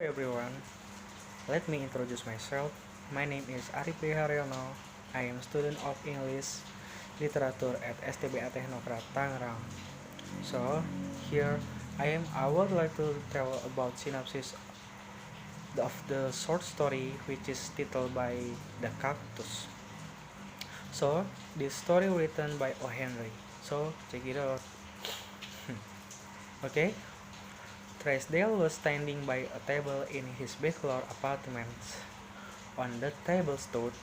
everyone, let me introduce myself. My name is Arief Priharyono. I am student of English Literature at STBA Teknokrat Tangerang. So, here I would like to tell about synopsis of the short story which is titled by The Cactus. So, this story written by O. Henry. So, check it out. Okay, Tresdale was standing by a table in his bachelor apartment. On the table stood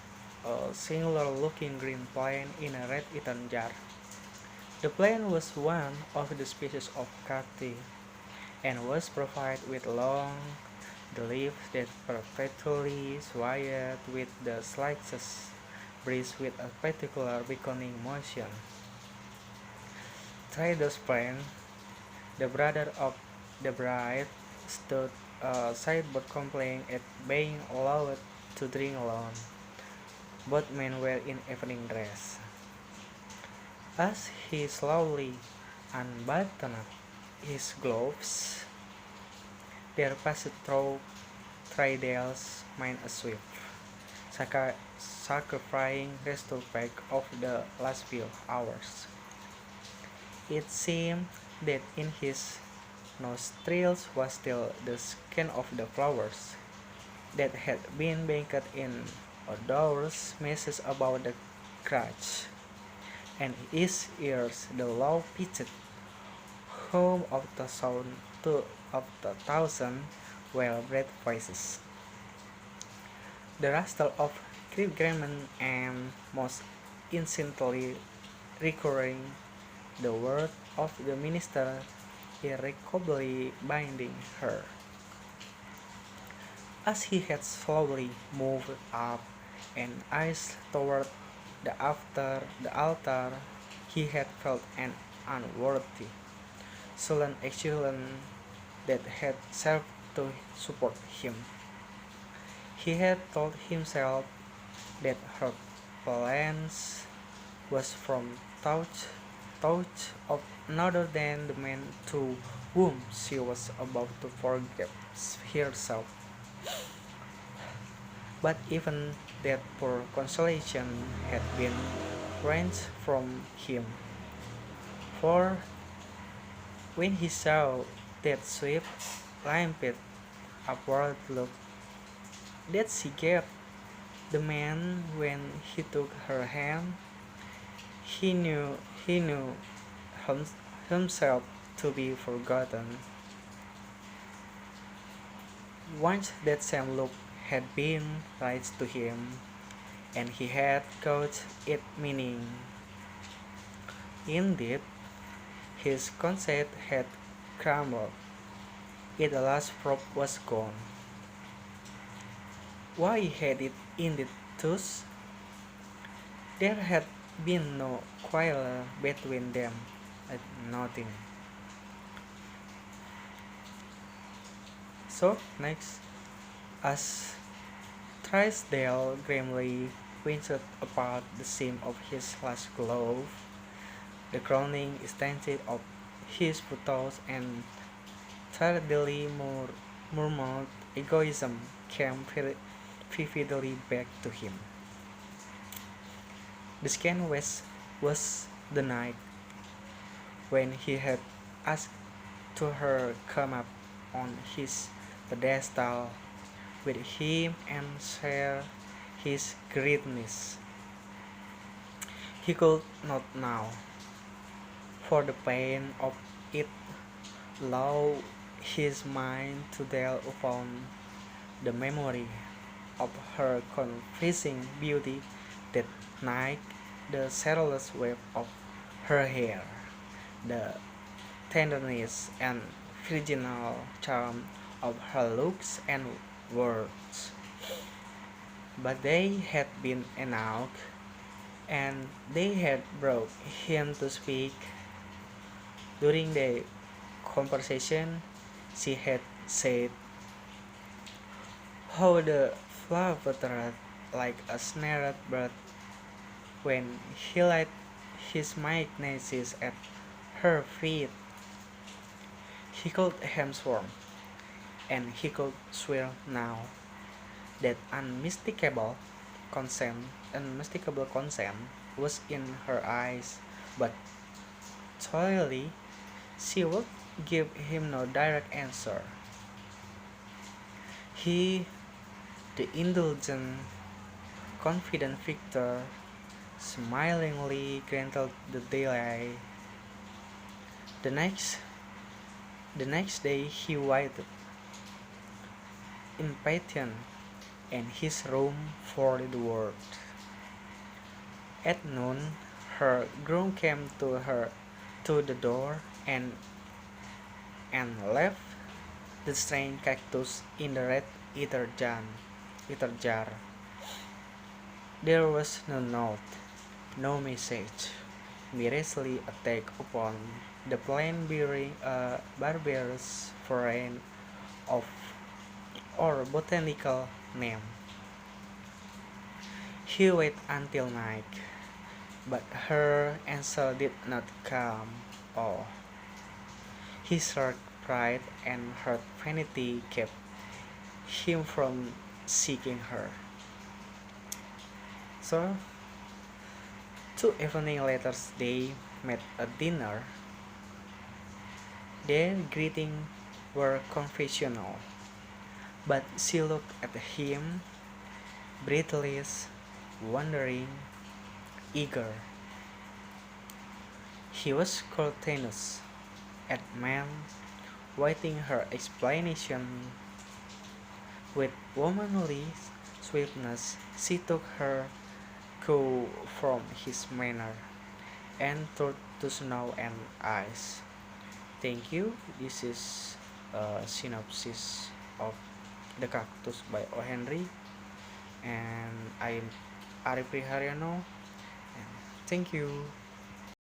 a singular-looking green plant in a red earthen jar. The plant was one of the species of cacti and was provided with long, the leaves that perpetually swayed with the slightest breeze with a particular beckoning motion. Trader's plant, the brother of the bride, stood aside but complained at being allowed to drink alone. Both men were in evening dress. As he slowly unbuttoned his gloves, there passed through Tridale's mind a swift, sacrificing retrospect of the last few hours. It seemed that in his nostrils was still the skin of the flowers that had been baked in odorous messes about the crotch, and his ears the low-pitched hum of the sound of the thousand well-bred voices, the rustle of grammar and most instantly recurring the word of the minister irrevocably binding her. As he had slowly moved up and eyes toward the altar, he had felt an unworthy, sullen excellence that had served to support him. He had told himself that her plans was from touch of another than the man to whom she was about to forgive herself. But even that poor consolation had been wrenched from him, for when he saw that swift, limpid, upward look that she gave the man when he took her hand, he knew himself to be forgotten. Once that same look had been raised to him, and he had caught its meaning. Indeed, his conceit had crumbled. Its last prop was gone. Why had it indeed thus? There had been no quarrel between them, nothing. So, next, as Trisdale grimly pinched apart the seam of his last glove, the crowning stench of his photos and tardily murmured egoism came vividly back to him. The scan was the night when he had asked to her come up on his pedestal with him and share his greatness. He could not now, for the pain of it allowed his mind to dwell upon the memory of her confessing beauty that night, the shadowless wave of her hair, the tenderness and virginal charm of her looks and words. But they had been enough, and they had brought him to speak. During the conversation, she had said, "How the flower fluttered like a snared bird when he laid his magnesis at her feet." He called Hemsworth, and he could swear now that unmistakable consent was in her eyes, but thoroughly she would give him no direct answer. He, the indulgent, confident victor, smilingly granted the delay. The next, the next day he waited, impatient, in his room for the word. At noon, her groom came to the door and left the strange cactus in the red ether jar. There was no note, no message, merely a tag upon the plain bearing a barbarous foreign of or botanical name. He waited until night, but her answer did not come. Oh, his hurt pride and hurt vanity kept him from seeking her. So, 2 evenings later, they met at dinner. Their greetings were confessional, but she looked at him, breathless, wondering, eager. He was courteous, at man, waiting her explanation with womanly swiftness. She took her cue from his manner and turned to snow and ice. Thank you. This is a synopsis of The Cactus by O. Henry, and I'm Arief Priharyono. And thank you.